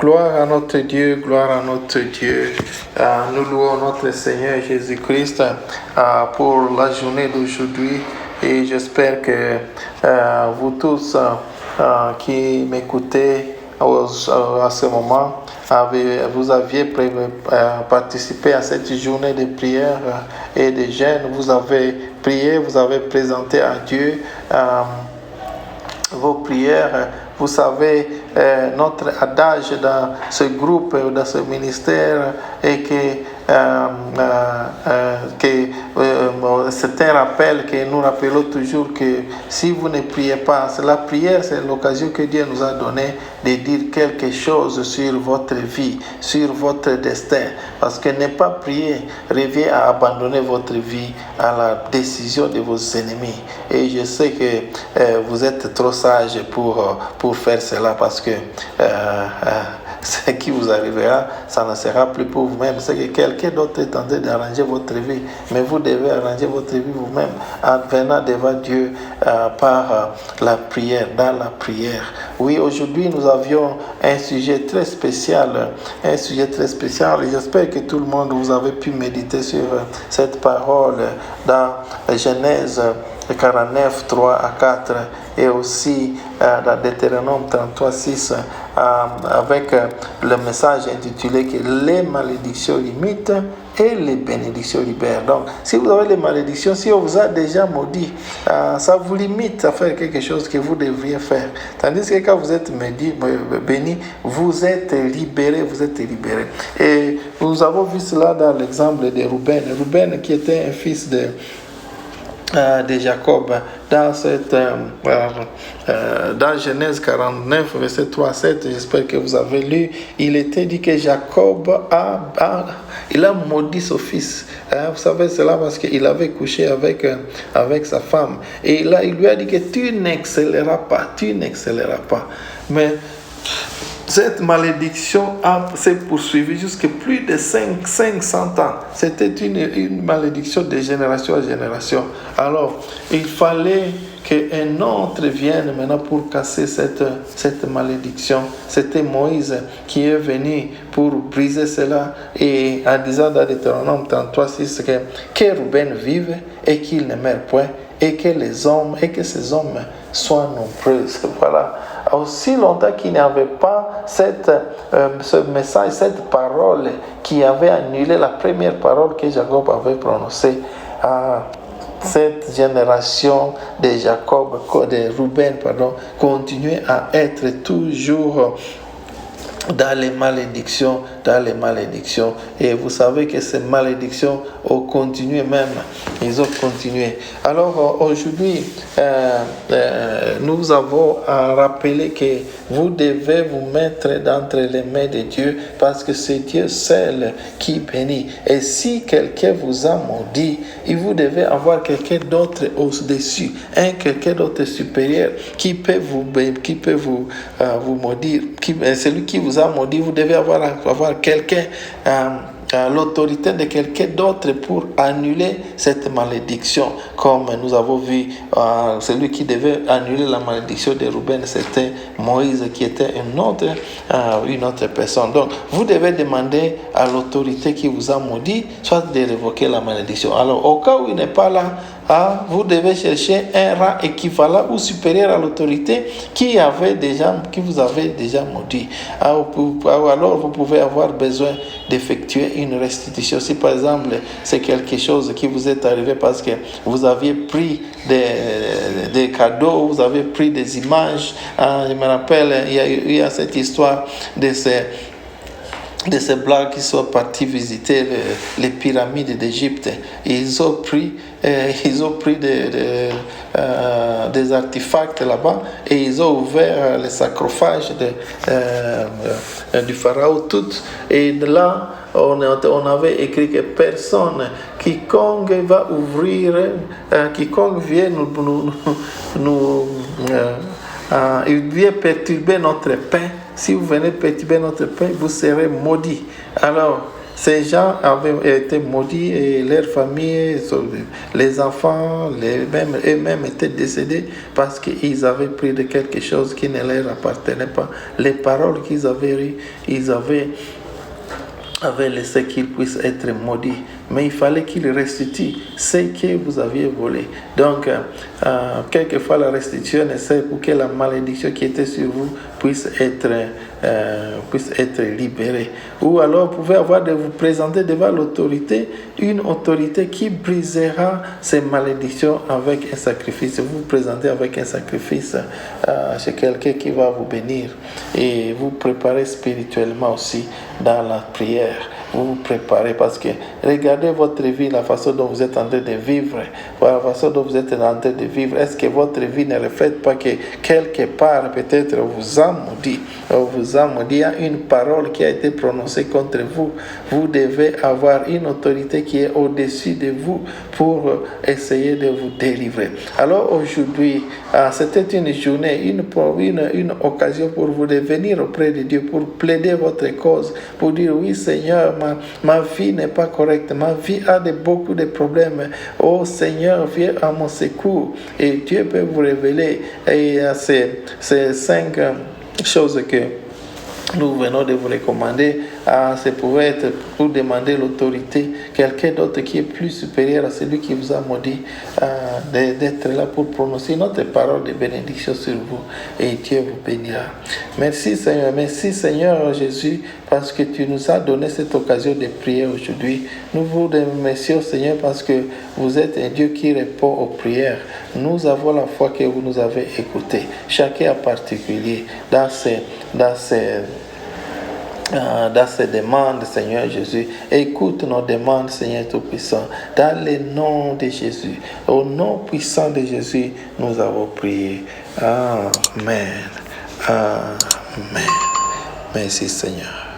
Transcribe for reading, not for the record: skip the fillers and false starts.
Gloire à notre Dieu, gloire à notre Dieu. Nous louons notre Seigneur Jésus-Christ pour la journée d'aujourd'hui et j'espère que vous tous qui m'écoutez à ce moment, vous aviez participé à cette journée de prière et de jeûne. Vous avez prié, vous avez présenté à Dieu vos prières. Vous savez, notre adage dans ce groupe, dans ce ministère, est c'est un rappel que nous rappelons toujours que si vous ne priez pas, la prière, c'est l'occasion que Dieu nous a donnée de dire quelque chose sur votre vie, sur votre destin. Parce que ne pas prier revient à abandonner votre vie à la décision de vos ennemis. Et je sais que vous êtes trop sage pour faire cela parce que ce qui vous arrivera, ça ne sera plus pour vous-même. C'est que quelqu'un d'autre est en train d'arranger votre vie. Mais vous devez arranger votre vie vous-même en venant devant Dieu par la prière, dans la prière. Oui, aujourd'hui, nous avions un sujet très spécial. Un sujet très spécial. Et j'espère que tout le monde, vous avez pu méditer sur cette parole dans Genèse 49, 3 à 4 et aussi dans Deutéronome 33, 6 avec le message intitulé que les malédictions limitent et les bénédictions libèrent. Donc, si vous avez les malédictions, si on vous a déjà maudit, ça vous limite à faire quelque chose que vous devriez faire. Tandis que quand vous êtes béni, vous êtes libéré, vous êtes libéré. Et nous avons vu cela dans l'exemple de Ruben. Ruben qui était un fils de Jacob, dans Genèse 49, verset 3 à 7, j'espère que vous avez lu, il était dit que Jacob il a maudit son fils. Vous savez cela parce qu'il avait couché avec sa femme. Et là, il lui a dit que tu n'excelleras pas. Mais cette malédiction s'est poursuivie jusqu'à plus de 500 ans. C'était une malédiction de génération à génération. Alors, il fallait qu'un autre vienne maintenant pour casser cette malédiction. C'était Moïse qui est venu pour briser cela et en disant dans Deutéronome 33, 6 que Ruben vive et qu'il ne meure point et que ces hommes soient nombreux. Voilà. Aussi longtemps qu'il n'y avait pas ce message, cette parole qui avait annulé la première parole que Jacob avait prononcée à cette génération de Jacob, de Ruben, continuait à être toujours dans les malédictions. Et vous savez que ces malédictions ont continué même. Ils ont continué. Alors aujourd'hui, nous avons à rappeler que vous devez vous mettre d'entre les mains de Dieu parce que c'est Dieu seul qui bénit. Et si quelqu'un vous a maudit, vous devez avoir quelqu'un d'autre au-dessus, quelqu'un d'autre supérieur qui peut vous maudire. Celui qui vous a maudit, vous devez avoir quelqu'un, l'autorité de quelqu'un d'autre pour annuler cette malédiction. Comme nous avons vu, celui qui devait annuler la malédiction de Ruben, c'était Moïse, qui était une autre personne. Donc, vous devez demander à l'autorité qui vous a maudit, soit de révoquer la malédiction. Alors, au cas où il n'est pas là, vous devez chercher un rang équivalent ou supérieur à l'autorité qui vous avait déjà maudit. Alors, vous pouvez avoir besoin d'effectuer une restitution. Si par exemple, c'est quelque chose qui vous est arrivé parce que vous aviez pris des cadeaux, vous avez pris des images. Je me rappelle, il y a cette histoire de ces Blancs qui sont partis visiter les pyramides d'Égypte. Ils ont pris des artefacts là-bas et ils ont ouvert les sarcophages du pharaon tout. Et là, on avait écrit que personne, quiconque va ouvrir, quiconque vient il vient perturber notre paix. Si vous venez perturber notre paix, vous serez maudit. Alors, Ces gens avaient été maudits et leurs familles, les enfants, eux-mêmes étaient décédés parce qu'ils avaient pris de quelque chose qui ne leur appartenait pas. Les paroles qu'ils avaient eues, ils avaient laissé qu'ils puissent être maudits. Mais il fallait qu'ils restituent ce que vous aviez volé. Donc, quelquefois, la restitution est pour que la malédiction qui était sur vous puisse être libérée. Ou alors, vous pouvez avoir de vous présenter devant l'autorité, une autorité qui brisera ces malédictions avec un sacrifice. Vous vous présentez avec un sacrifice chez quelqu'un qui va vous bénir. Et vous préparez spirituellement aussi dans la prière. Vous vous préparez parce que regardez votre vie, la façon dont vous êtes en train de vivre, la façon dont vous êtes en train de vivre. Est-ce que votre vie ne reflète pas que quelque part peut-être on vous a maudit, il y a une parole qui a été prononcée contre vous. Vous devez avoir une autorité qui est au-dessus de vous pour essayer de vous délivrer. Alors aujourd'hui, c'était une journée, une occasion pour vous de venir auprès de Dieu, pour plaider votre cause, pour dire oui Seigneur, ma vie n'est pas correcte, ma vie a beaucoup de problèmes. Oh Seigneur, viens à mon secours. Et Dieu peut vous révéler. Et ces 5 choses que nous venons de vous recommander, c'est pour être, pour demander l'autorité, quelqu'un d'autre qui est plus supérieur à celui qui vous a maudit, d'être là pour prononcer notre parole de bénédiction sur vous, et Dieu vous bénira. Merci Seigneur Jésus, parce que tu nous as donné cette occasion de prier aujourd'hui. Nous vous remercions Seigneur parce que vous êtes un Dieu qui répond aux prières. Nous avons la foi que vous nous avez écoutés, chacun en particulier dans ces demandes, Seigneur Jésus. Écoute nos demandes, Seigneur Tout-Puissant. Dans le nom de Jésus, au nom puissant de Jésus, nous avons prié. Amen. Amen. Merci, Seigneur.